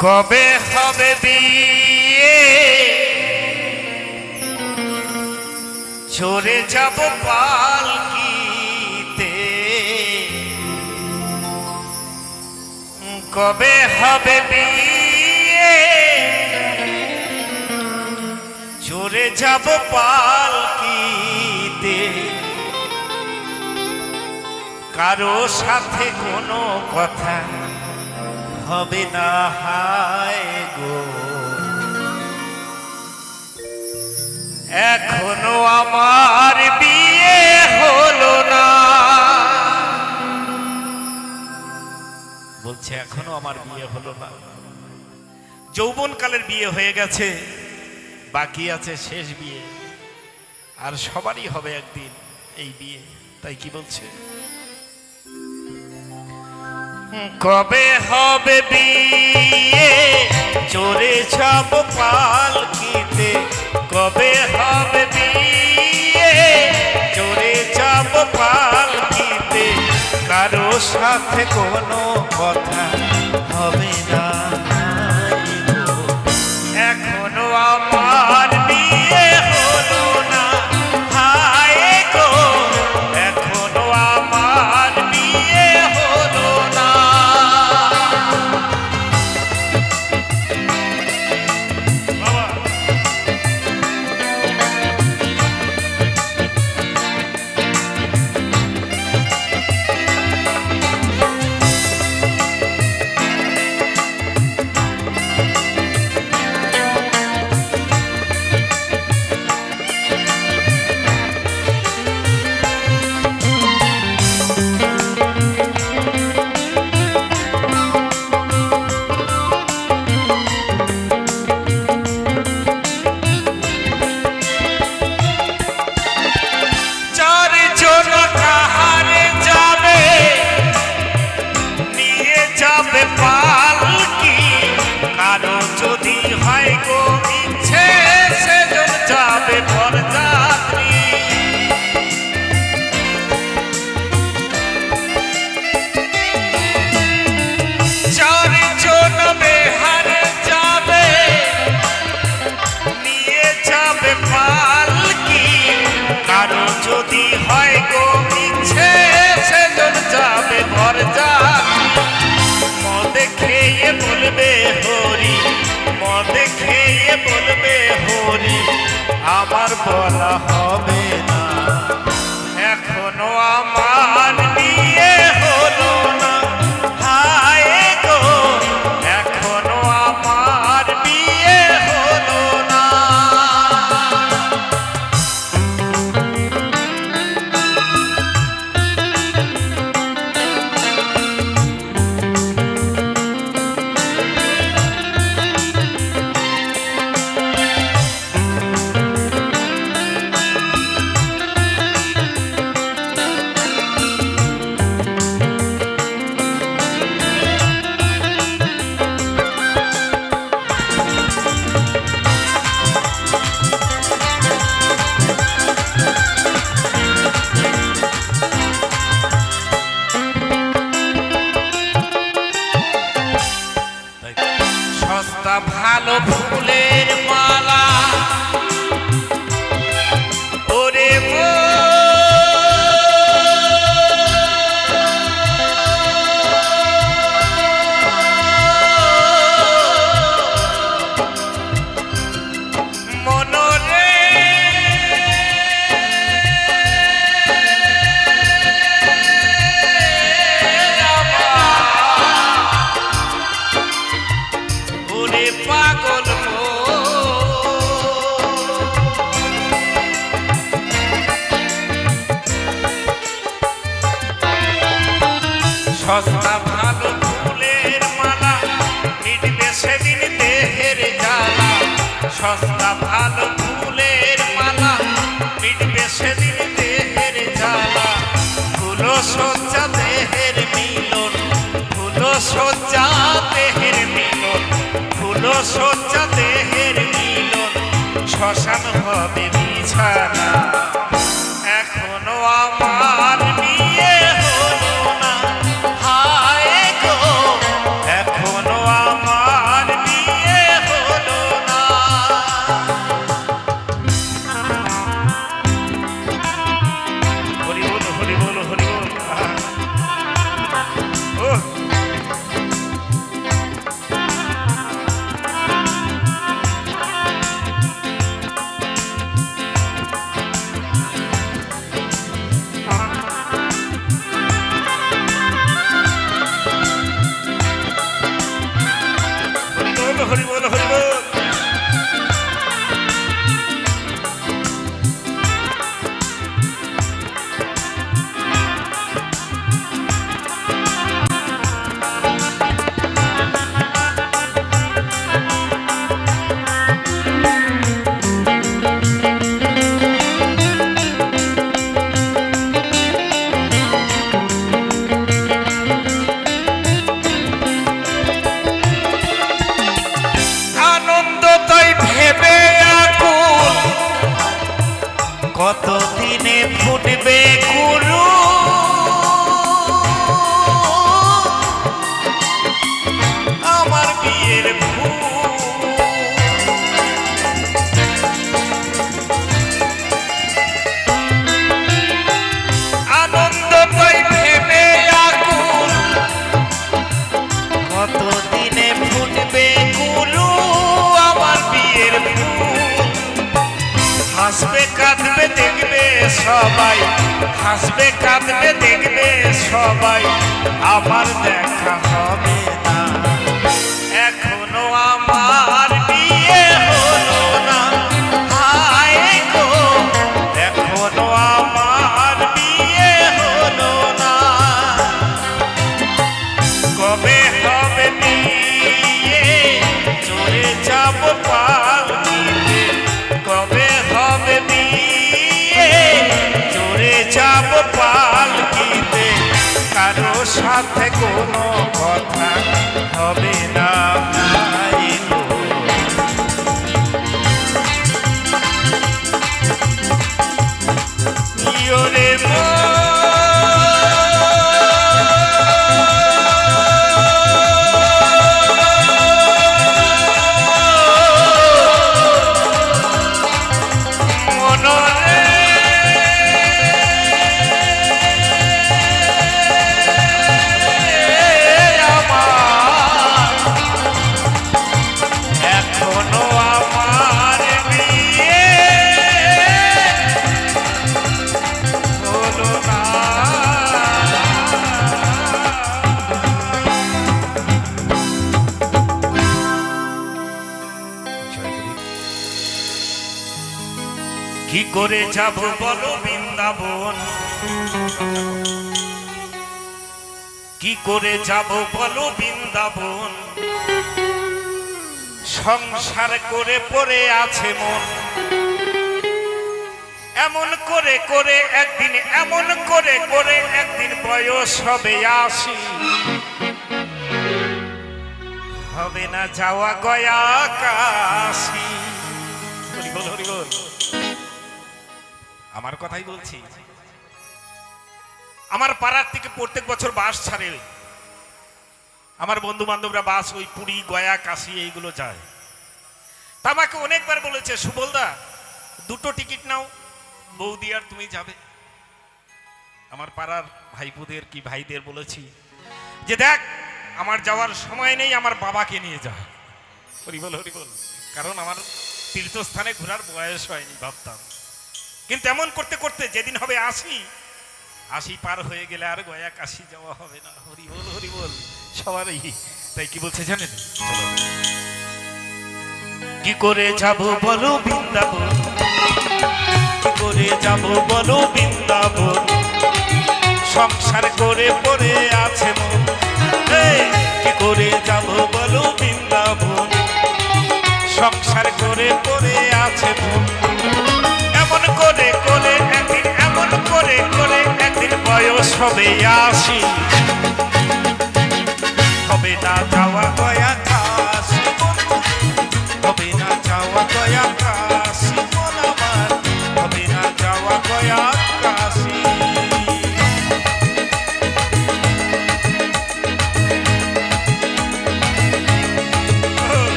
কবে হবে বিয়ে চড়ে যাব পালকিতে কবে হবে বিয়ে চড়ে যাব পালকিতে কারো সাথে কোনো কথা হবে না হায় গো এখনো আমার বিয়ে হলো না বলছে এখনো আমার বিয়ে হলো না যৌবনকালের বিয়ে হয়ে গেছে বাকি আছে শেষ বিয়ে আর সবারই হবে একদিন এই বিয়ে তাই কি বলছে কবে হবে বিয়ে চড়ে যাব পালকিতে কবে হবে বিয়ে চড়ে যাব পালকিতে কারো সাথে কোনো কথা হবে না এখনো আমার বিয়ে হলো না হায় গো এখনো আমার বিয়ে হলো না যদি হয় গো ইচ্ছে সেজন যাবে ভর মদ খেয়ে বলবে হরি মদ খেয়ে বলবে হরি আমার বলা হবে না এখনো আমার বিয়ে হলো না হায় গো এখনো আমার বিয়ে হলো না ভালো ফুলের মালা ওরে মনরে পাগল সস্তা ভালো ফুলের মালা মিটবে সেদিন দেহের জ্বালা সস্তা ভালো ফুলের মালা মিটবে সেদিন দেহের জ্বালা ফুলো সজ্জা দেহের মিলন ফুলো সজ্জা দেহের মিলন ফুলো সজ্জা দেহের মিলন শ্মশান হবে বিছানা এখনো আমার বিয়ে হলো না হায় গো এখনো আমার হরি বল হরি বল। কতদিনে ফুটবে কুরু আমার বিয়ের ফুল আনন্দ তাই ভেবে আকুল কতদিনে ফুটবে কুরু আমার বিয়ের ফুল হাসবে কাঁদবে দেখবে সবাই হাসবে কাঁদবে দেখবে সবাই আমার দেখা হবে না এখনো আমার বিয়ে হলো না হায় গো এখনো আমার বিয়ে হলো না কবে হবে বিয়ে চলে যাব পালকিতে কবে হবে বিয়ে চলে যাব পালকিতে কারো সাথে কোনো কথা হবে না ভাই গো ইয়োরে কি করে যাব বলো বৃন্দাবন কি করে যাব বলো বৃন্দাবন সংসার করে পড়ে আছে মন এমন করে করে একদিন এমন করে করে একদিন বয়স হবে ৮০ হবে না যাওয়া গয়া কাশি হরি বল হরি বল আমার কথাই বলছি আমার পাড়ার থেকে প্রত্যেক বছর বাস ছাড়ে আমার বন্ধু বান্ধবরা বাস ওই পুরী গয়া কাশি এইগুলো যায় তা আমাকে অনেকবার বলেছে সুবলদা দুটো টিকিট নাও বৌদি আর তুমি যাবে আমার পাড়ার ভাইপুদের কি ভাইদের বলেছি যে দেখ আমার যাওয়ার সময় নেই আমার বাবাকে নিয়ে যা হরি বল কারণ আমার তীর্থস্থানে ঘোরার বয়স হয়নি ভাবতাম কিন্তু এমন করতে করতে যেদিন হবে ৮০ পার হয়ে গেলে আর গয়া কাশি যাওয়া হবে না হরি বল সবারই তাই কি বলছে জানেন কি করে যাব বলো বৃন্দাবন কি করে যাব বলো বৃন্দাবন সংসার করে পড়ে আছে মন কি করে যাব বলো বৃন্দাবন সংসার করে পড়ে আছে মন এমন করে করে একদিন এমন করে করে একদিন বয়স হবে ৮০ হবে না যাওয়া গয়া কাশি হবে না যাওয়া গয়া কাশি মন আমার হবে না যাওয়া গয়া কাশি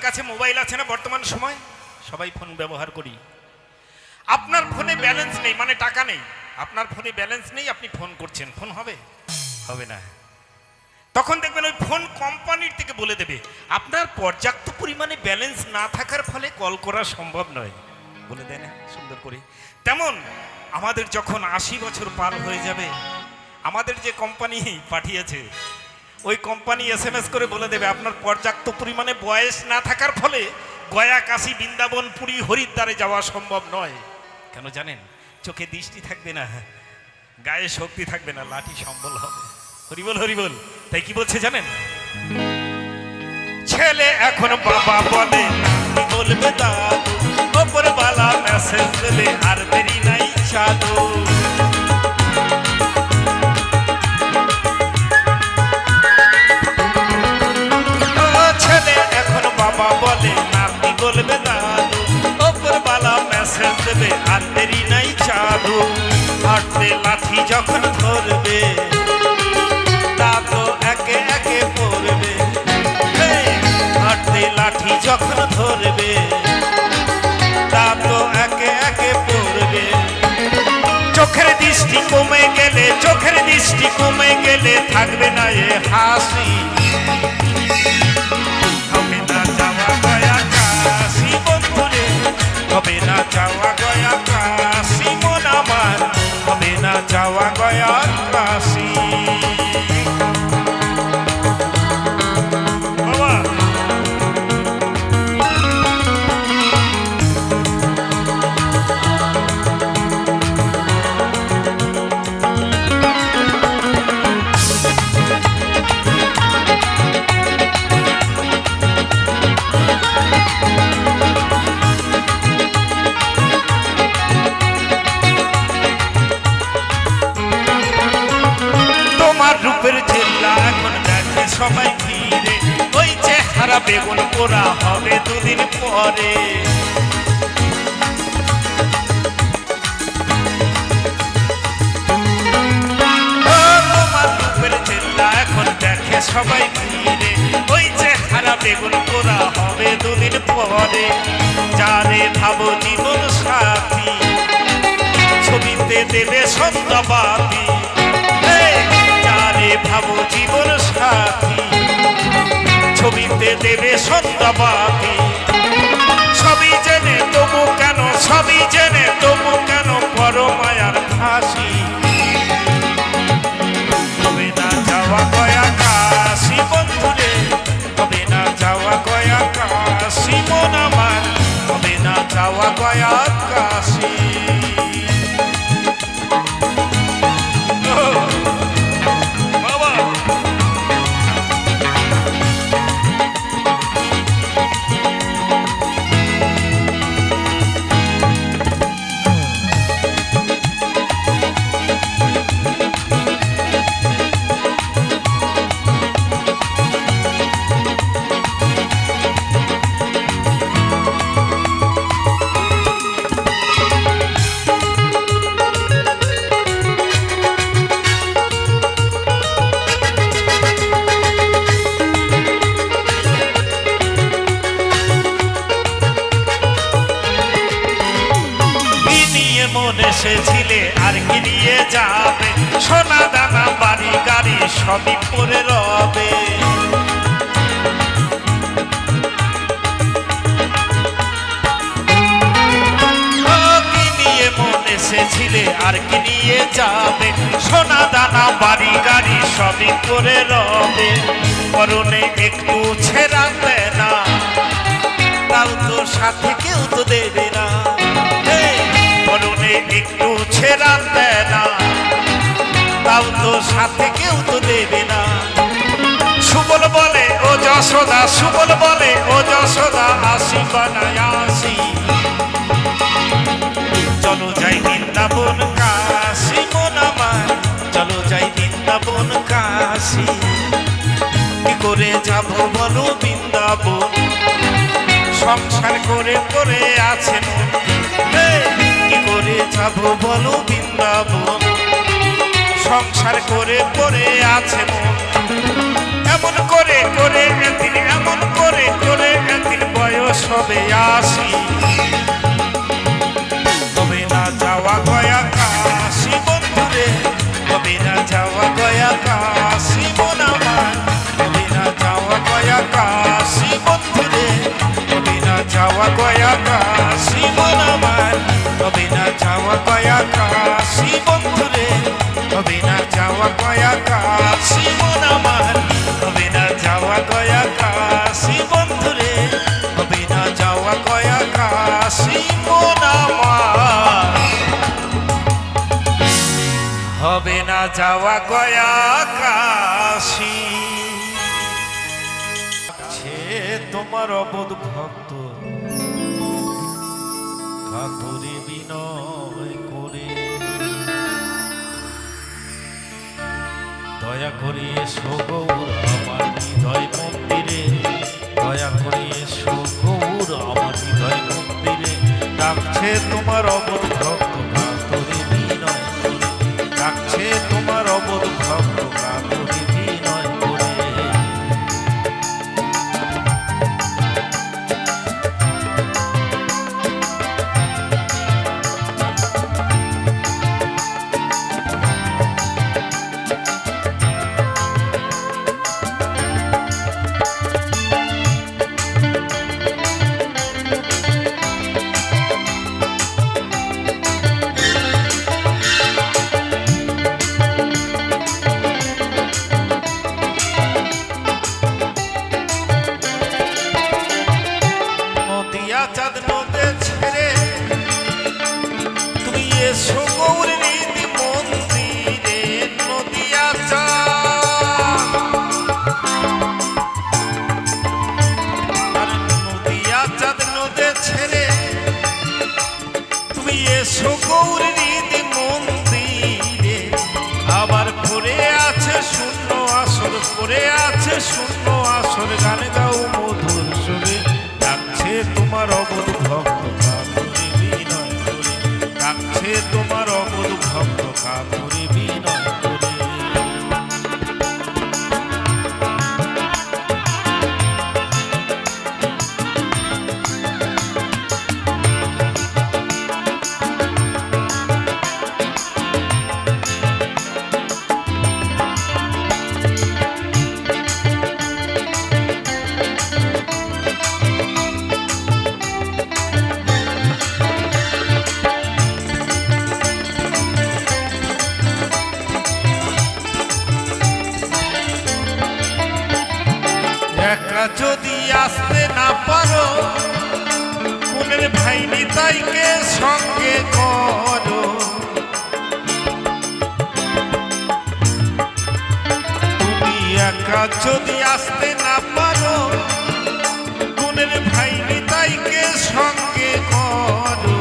কাছে মোবাইল আছে না বর্তমান সময়, সবাই ফোন ব্যবহার করি। আপনার ফোনে ব্যালেন্স নেই মানে টাকা নেই, আপনার ফোনে ব্যালেন্স নেই, আপনি ফোন করছেন, ফোন হবে? হবে না। তখন দেখবেন ওই ফোন কোম্পানির থেকে বলে দেবে আপনার পর্যাপ্ত পরিমাণে ব্যালেন্স না থাকার ফলে কল করা সম্ভব নয়, বলে দেয় না সুন্দর করে। তেমন আমাদের যখন 80 বছর পার হয়ে যাবে, আমাদের যে কোম্পানি পাঠিয়েছে ওই কোম্পানি SMS করে বলে দেবে আপনার পর্যাপ্ত পরিমাণে বয়স না থাকার ফলে গয়া, কাশী, বৃন্দাবন, পুরী, হরিদ্বারে যাওয়া সম্ভব নয়। কেন জানেন? চোখে দৃষ্টি থাকবে না, গায়ে শক্তি থাকবে না, লাঠি সম্বল হবে। হরিবল হরিবল। তাই কি বলছে জানেন? ছেলে এখন বাবা বলে, নাতি বলবে দাদু, ওপরওয়ালা মেসেজ দেবে আর দেরি নাই চালু। ছেলে এখন বাবা বলে, নাতি বলবে দাদু, ওপরওয়ালা মেসেজ দেবে আর দেরি নাই চালু। হাঁটতে লাঠি যখন ধরবে তা তো একে একে পড়বে, হাঁটতে লাঠি যখন ধরবে তা তো একে একে পড়বে। চোখের দৃষ্টি কমে গেলে, চোখের দৃষ্টি কমে গেলে থাকবে না এ হাসি। হবে না যাওয়া গয়া কাশী বন্ধুরে, হবে না যাওয়া গয়া কাশী মন আমার, হবে না যাওয়া গয়া কাশী। রূপের জেল্লা এখন দেখে সবাই ফিরে, ওই চেহারা বেগুন পোড়া হবে দুদিন পরে। তোমার রূপের জেল্লা এখন দেখে সবাই ফিরে, ওই চেহারা বেগুন পোড়া হবে দুদিন পরে। যারে ভাবো জীবন সাথী, ছবিতে দেবে সন্ধ্যাবাতি। ভাবো জীবন সাথী, ছবিতে দেবে সন্ধ্যাবাতি। সবই জেনে তবু কেন, সবই জেনে তবু কেন করো মায়ার ফাঁসি। হবে না যাওয়া গয়া কাশী বন্ধুরে, হবে না যাওয়া গয়া কাশী মন আমার, হবে না যাওয়া গয়া কাশী। এসেছিলে আর কি নিয়ে যাবে, সোনা দানা বাড়ি গাড়ি সবই পরে রবে। কি নিয়ে মন এসেছিলে আর কি নিয়ে যাবে, সোনা দানা বাড়ি গাড়ি সবই পরে রবে। পরনে একটু ছেড়াতে না, তাও তো সাথে কেউ তো দেবে না। পরনে একটু ছেড়াতে না, তাও তো সাথে কেউ তো দেবে না। সুবল বলে ও যশোদা, সুবল বলে ও যশোদা, আসি বানায় আসি। চলো যাই বৃন্দাবন কাশী মন আমার, চলো যাই বৃন্দাবন কাশী। কি করে যাব বলো বৃন্দাবন, সংসার করে করে আছে মন। কি করে যাব বলো বৃন্দাবন, সংসার করে করে আছে মন। এমন করে করে একদিন, এমন করে করে একদিন বয়স হবে 80, হবে না যাওয়া গয়া কাশি বন্ধুরে, হবে না যাওয়া গয়া কাশি মন আমার, হবে না যাওয়া গয়া কাশি বন্ধুরে, হবে না যাওয়া গয়া কাশি মন আমার, হবে না যাওয়া গয়া কাশি বন্ধুরে, হবে না যাওয়া গয়া কাশি মন আমার, হবে না যাওয়া গয়া কাশি বন্ধুরে, হবে না যাওয়া গয়া কাশি মন আমার, হবে না যাওয়া গয়া কাশি। সে তোমার অবোধ ভক্ত কাতরে বিনয় করে, দয়া করে এসো গৌর আমার হৃদয় মন্দিরে, দয়া করে এসো গৌর আমার হৃদয় মন্দিরে, ডাকছে তোমার অবোধ ভক্ত কাতরে বিনয় করে, ডাকছে তোমার অবোধ ভক্ত কাতরে বিনয় করে। নদিয়া চাঁদ নদে ছেড়ে তুমি এসো গৌর নীতি মন্দিরে, নদিয়া চাঁদ আর নদিয়া চাঁদ নদে ছেড়ে তুমি এসো গৌর নীতি মন্দিরে, আবার পড়ে আছে শূন্য আসর, পড়ে আছে শূন্য আসর, গান গাও মধুর সুরে, ডাকছে তোমার অবোধ ভক্ত কাতরে বিনয় করে, ডাকছে তোমার অবোধ ভক্ত কাতরে বিনয় করে। একা যদি আসতে না পারো, কোনের ভাই নিতাইকে সঙ্গে করো, তুমি একা যদি আসতে না পারো, কোনের ভাই নিতাইকে সঙ্গে করো,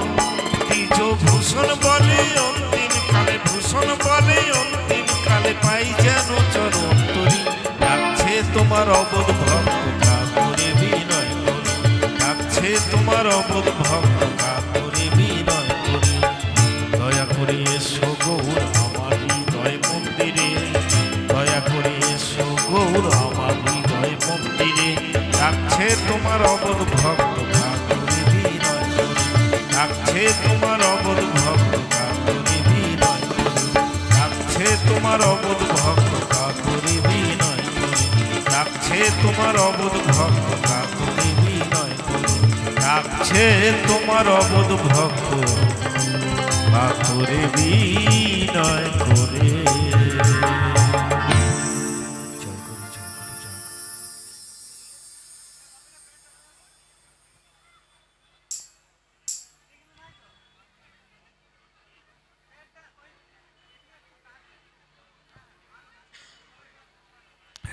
দ্বিজ ভূষণ বলে অন্তিম কালে, ভূষণ বলে অন্তিম কালে পাই যেন চরণ তরি, ডাকছে তোমার অবোধ ভক্ত কাতরে বিনয় করে, ডাকছে তোমার অবোধ ভক্ত কাতরে বিনয় করে, দয়া করে এসো গৌর আমার হৃদয় মন্দিরে, দয়া করে এসো গৌর আমার হৃদয় মন্দিরে, ডাকছে তোমার অবোধ ভক্ত কাতরে বিনয় করে, ডাকছে তোমার অবোধ ভক্ত কাতরে বিনয় করে, ডাকছে তোমার অবোধ ভক্ত কাতরে বিনয় করে, ডাকছে তোমার অবোধ ভক্ত কাতরে বিনয় করে, ডাকছে তোমার অবোধ ভক্ত কাতরে বিনয় করে। জয় গুরু, জয় গুরু, জয় গুরু।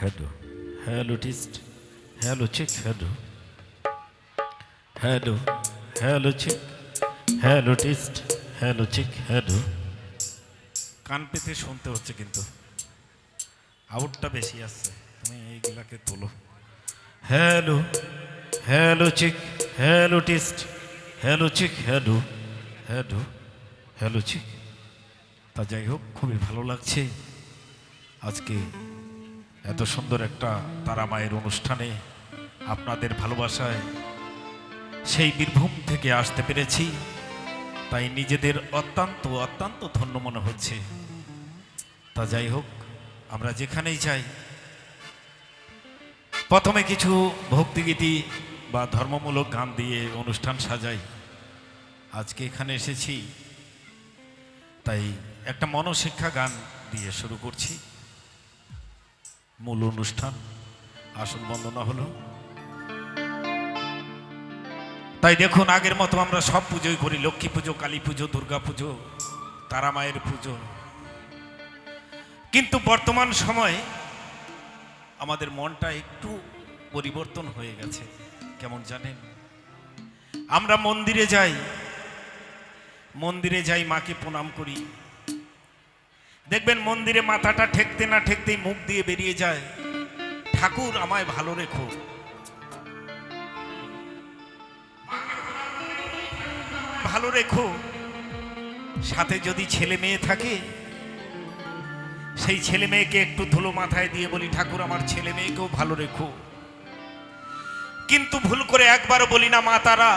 Hello, hello, test. Hello, check. Hello, hello, hello, check. Hello, test. Hello, check. Hello. কান পেতে শুনতে হচ্ছে, কিন্তু আউটটা বেশি আসছে, তুমি এইগুলাকে তোলো। Hello, hello, check. Hello, test. Hello, check. Hello, hello, hello, check. তা যাই হোক, খুবই ভালো লাগছে আজকে এত সুন্দর একটা তারা মায়ের অনুষ্ঠানে আপনাদের ভালোবাসায় সেই বীরভূম থেকে আসতে পেরেছি, তাই নিজেদের অত্যন্ত অত্যন্ত ধন্য মনে হচ্ছে। তা যাই হোক, আমরা যেখানেই যাই প্রথমে কিছু ভক্তিগীতি বা ধর্মমূলক গান দিয়ে অনুষ্ঠান সাজাই। আজকে এখানে এসেছি তাই একটা মনশিক্ষা গান দিয়ে শুরু করছি। মূল অনুষ্ঠান আসন বন্দনা হলো। তাই দেখুন, আগের মতো আমরা সব পুজোই করি, লক্ষ্মী পুজো, কালী পুজো, দুর্গা পুজো, তারা মায়ের পুজো। কিন্তু বর্তমান সময়ে আমাদের মনটা একটু পরিবর্তন হয়ে গেছে। কেমন জানেন? আমরা মন্দিরে যাই, মাকে প্রণাম করি। দেখবেন মন্দিরে মাথাটা ঠেকতে না ঠেকতেই মুখ দিয়ে বেরিয়ে যায়, ঠাকুর আমায় ভালো রেখো। ভালো রেখো। সাথে যদি ছেলে মেয়ে থাকে, সেই ছেলে মেয়েকে একটু ধুলো মাথায় দিয়ে বলি, ঠাকুর আমার ছেলে মেয়েকেও ভালো রেখো। কিন্তু ভুল করে একবারও বলি না, মা তারা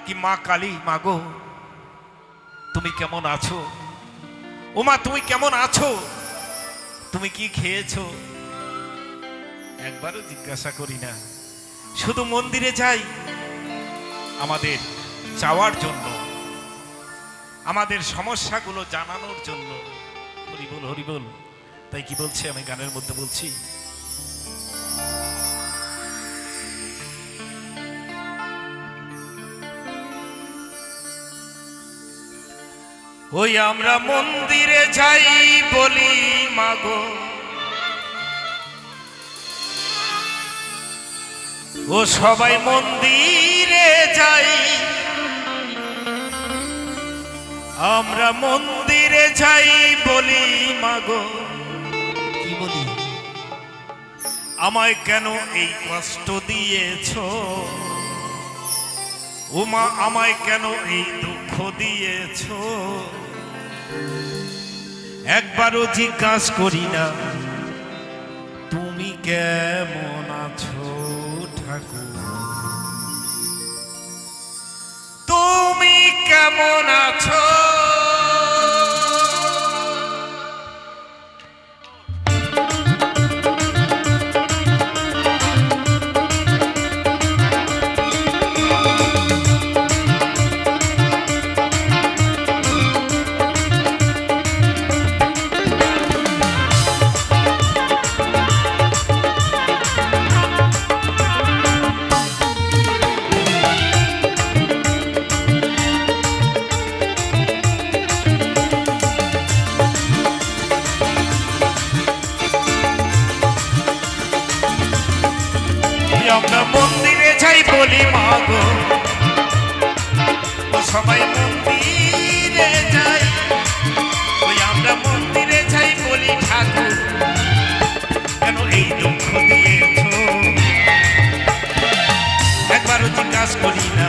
কি মা কালী, মা গো তুমি কেমন আছো? ও মা তুমি কেমন আছো? তুমি কি খেয়েছো? একবারও জিজ্ঞাসা করি না। শুধু মন্দিরে যাই আমাদের চাওয়ার জন্য, আমাদের সমস্যাগুলো জানানোর জন্য। হরিবল হরিবল। তাই কি বলছে, আমি গানের মধ্যে বলছি, ওই আমরা মন্দিরে যাই বলি মাগো, ও সবাই মন্দিরে যাই, আমরা মন্দিরে যাই বলি মাগো। কি বলি? আমায় কেন এই কষ্ট দিয়েছো? ও মা আমায় কেন এই দুঃখ দিয়েছো? একবারও জিজ্ঞাসা করি না তুমি কেমন আছো ঠাকুর? তুমি কেমন আছো? আমরা মন্দিরে যাই বলি মাগো, ও সবাই মন্দিরে যাই, ওই আমরা মন্দিরে যাই বলি ঠাকুর কেন এই দুঃখ দিয়েছো? একবারও জিজ্ঞাসা করি না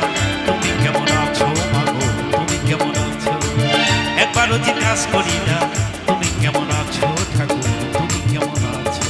তুমি কেমন আছো মাগো, তুমি কেমন আছো? একবারও জিজ্ঞাসা করি না তুমি কেমন আছো ঠাকুর, তুমি কেমন আছো?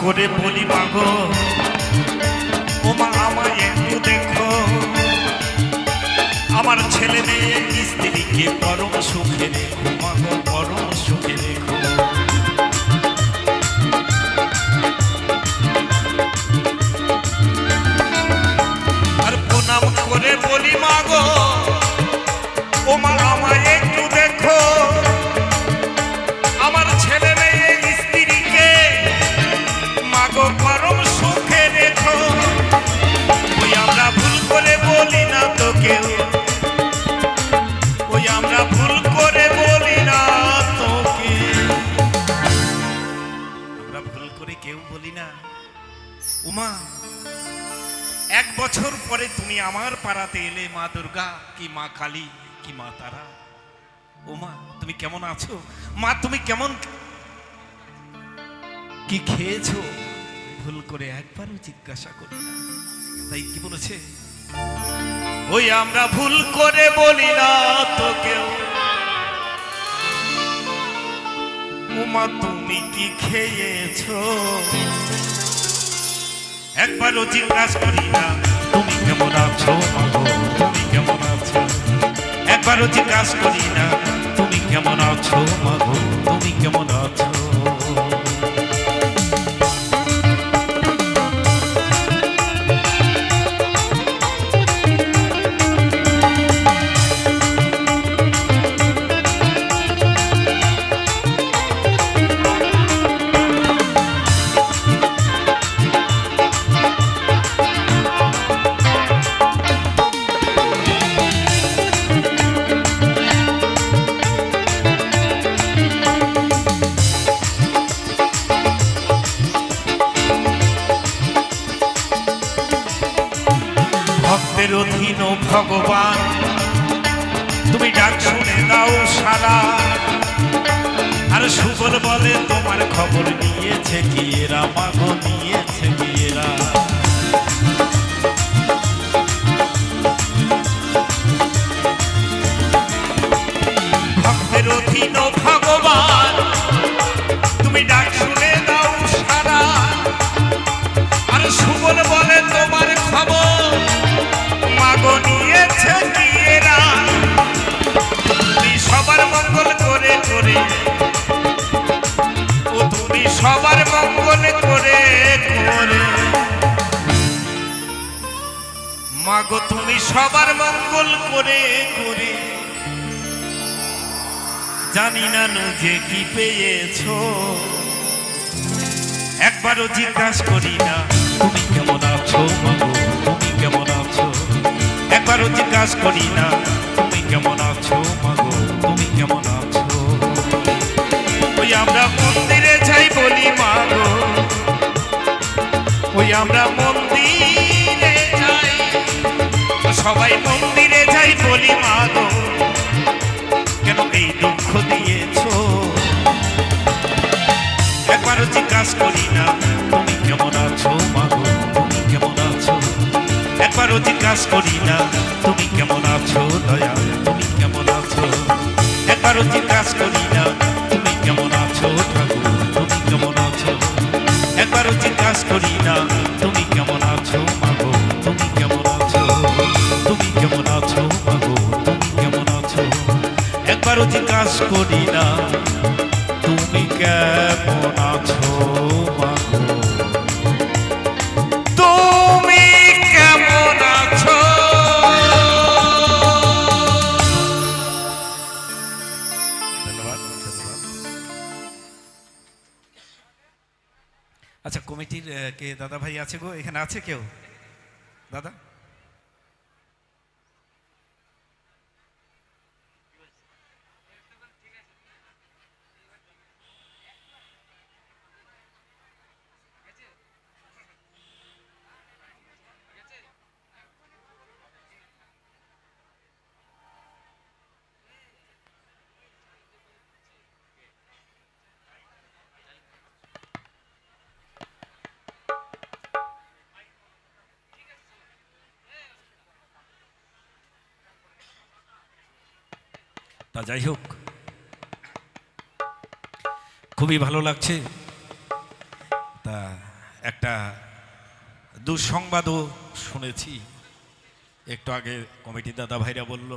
করে বলি মাগো, ও মা আমায় একটু দেখো, আমার ছেলে মেয়ে স্ত্রীকে পরম সুখে রেখো মাগো, পরম সুখে রেখো। আর প্রণাম করে বলি মাগো, ও মা আমায় একটু দেখো, আমার ছেলে মেয়ে স্ত্রীকে মাগো পরম সুখে রেখো। ওই আমরা ভুল করে বলি না তো কেউ, ওই আমরা ভুল করে বলি এক বছর পরে তুমি আমার পাড়াতে এলে, মা দুর্গা কি মা কালী কি মা তারা। ও মা, তুমি কেমন আছো? মা, তুমি কেমন, কি খেয়েছো? ভুল করে একবারও জিজ্ঞাসা করি না। তাই কি বলেছে? ওই আমরা ভুল করে বলি না তো কেউ, ও মা তুমি কি খেয়েছো? একবারও জিজ্ঞাসা করি না তুমি কেমন আছো মাগো, তুমি কেমন আছো? একবারও জিজ্ঞাসা করি না তুমি কেমন আছো মাগো, তুমি কেমন আছো? ভক্তের অধীন ভগবান, তুমি ডাক শুনে দাও সারা। আর সুবল বলে তোমার খবর নিয়েছে কি এরা, মাগো নিয়েছে কি এরা। ভক্তের অধীন ভগবান, তুমি ডাক শুনে দাও সারা। আর সুবল বলে তোমার খবর, মাগো নিয়েছে কি এরা। তুমি সবার মঙ্গল করে করে, ও তুমি সবার মঙ্গল করে করে, মাগো তুমি সবার মঙ্গল করে করে। জানি না যে কি পেয়েছো, একবারও জিজ্ঞাসা করি না তুমি কেমন আছো মাগো, তুমি কেমন আছো? একবারও জিজ্ঞাসা করি না তুমি কেমন আছো মাগো, তুমি কেমন আছো? ওই আমরা মন্দিরে যাই বলি মাগো, ওই আমরা মন্দিরে যাই, সবাই মন্দিরে যাই বলি মাগো, কেন এই দুঃখ দিয়েছো? একবারও জিজ্ঞাসা করি না তুমি কেমন আছো মাগো, তুমি কেমন আছো? একবারও জিজ্ঞাসা করি না তুমি কেমন আছো দয়া, তুমি কেমন আছো? একবারও জিজ্ঞাসা করি না তুমি কেমন আছো ঠাকুর, তুমি কেমন আছো? একবারও জিজ্ঞাসা করি না তুমি কেমন আছো মাগো, তুমি কেমন আছো? তুমি কেমন আছো মাগো, তুমি কেমন আছো? একবারও জিজ্ঞাসা করি না তুমি কেমন আছো মাগো, তুমি কেমন আছো? ধন্যবাদ, ধন্যবাদ। আচ্ছা, কমিটির কে দাদা ভাই আছে গো? এখানে আছে কেউ দাদা? তা যাই হোক, খুবই ভালো লাগছে। তা একটা দুঃসংবাদও শুনেছি একটু আগে, কমিটি দাদা ভাইরা বলল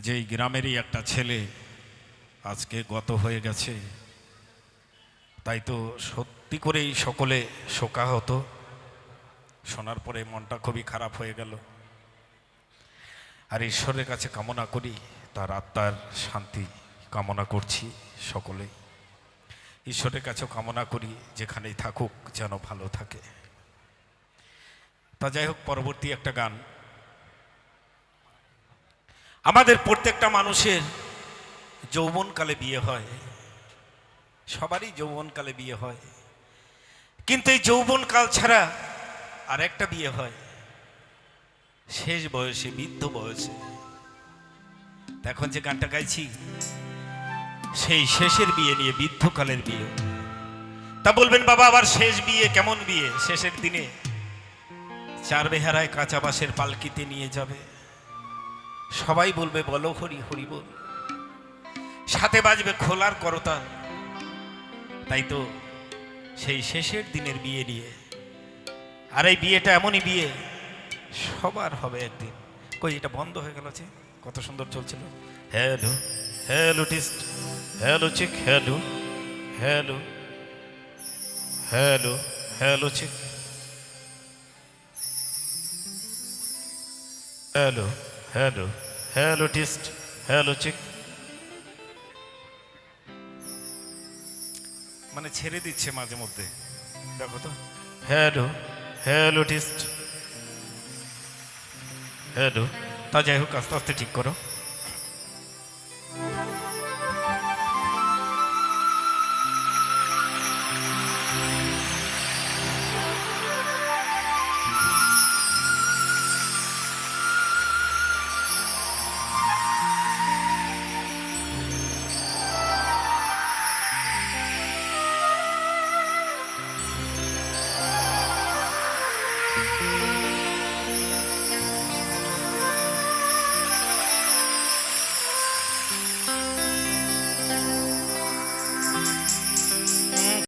যে এই গ্রামেরই একটা ছেলে আজকে গত হয়ে গেছে। তাই তো সত্যি করেই সকলে শোকাহত। শোনার পরে মনটা খুবই খারাপ হয়ে গেল। আর ঈশ্বরের কাছে কামনা করি তার আত্মার শান্তি কামনা করছি সকলে। ঈশ্বরের কাছেও কামনা করি যেখানেই থাকুক যেন ভালো থাকে। তা যাই হোক, পরবর্তী একটা গান। আমাদের প্রত্যেকটা মানুষের যৌবনকালে বিয়ে হয়, সবারই যৌবনকালে বিয়ে হয়, কিন্তু এই যৌবনকাল ছাড়া আর একটা বিয়ে হয় শেষ বয়সে, বৃদ্ধ বয়সে। এখন যে গানটা গাইছি সেই শেষের বিয়ে নিয়ে, বৃদ্ধকালের বিয়ে। তা বলবেন বাবা আবার শেষ বিয়ে, কেমন বিয়ে? শেষের দিনে চার বেহারায় কাঁচা বাঁশের পালকিতে নিয়ে যাবে, সবাই বলবে বলো হরি হরি বল, সাথে বাজবে খোলার করতাল। তাই তো সেই শেষের দিনের বিয়ে নিয়ে। আর এই বিয়েটা এমনই বিয়ে সবার হবে একদিন। কই এটা বন্ধ হয়ে গেল, যে কত সুন্দর চলছিল। হ্যালো হ্যালো টিস্ট, হ্যালো চিক, হ্যালো হ্যালো হ্যালো হ্যালো চিক, হ্যালো হ্যালো হ্যালো টিস্ট, হ্যালো চিক। মানে ছেড়ে দিচ্ছে মাঝে মধ্যে, দেখো তো। Hello hello টিস্ট, hello. তা যাই হোক, আস্তে আস্তে ঠিক করো।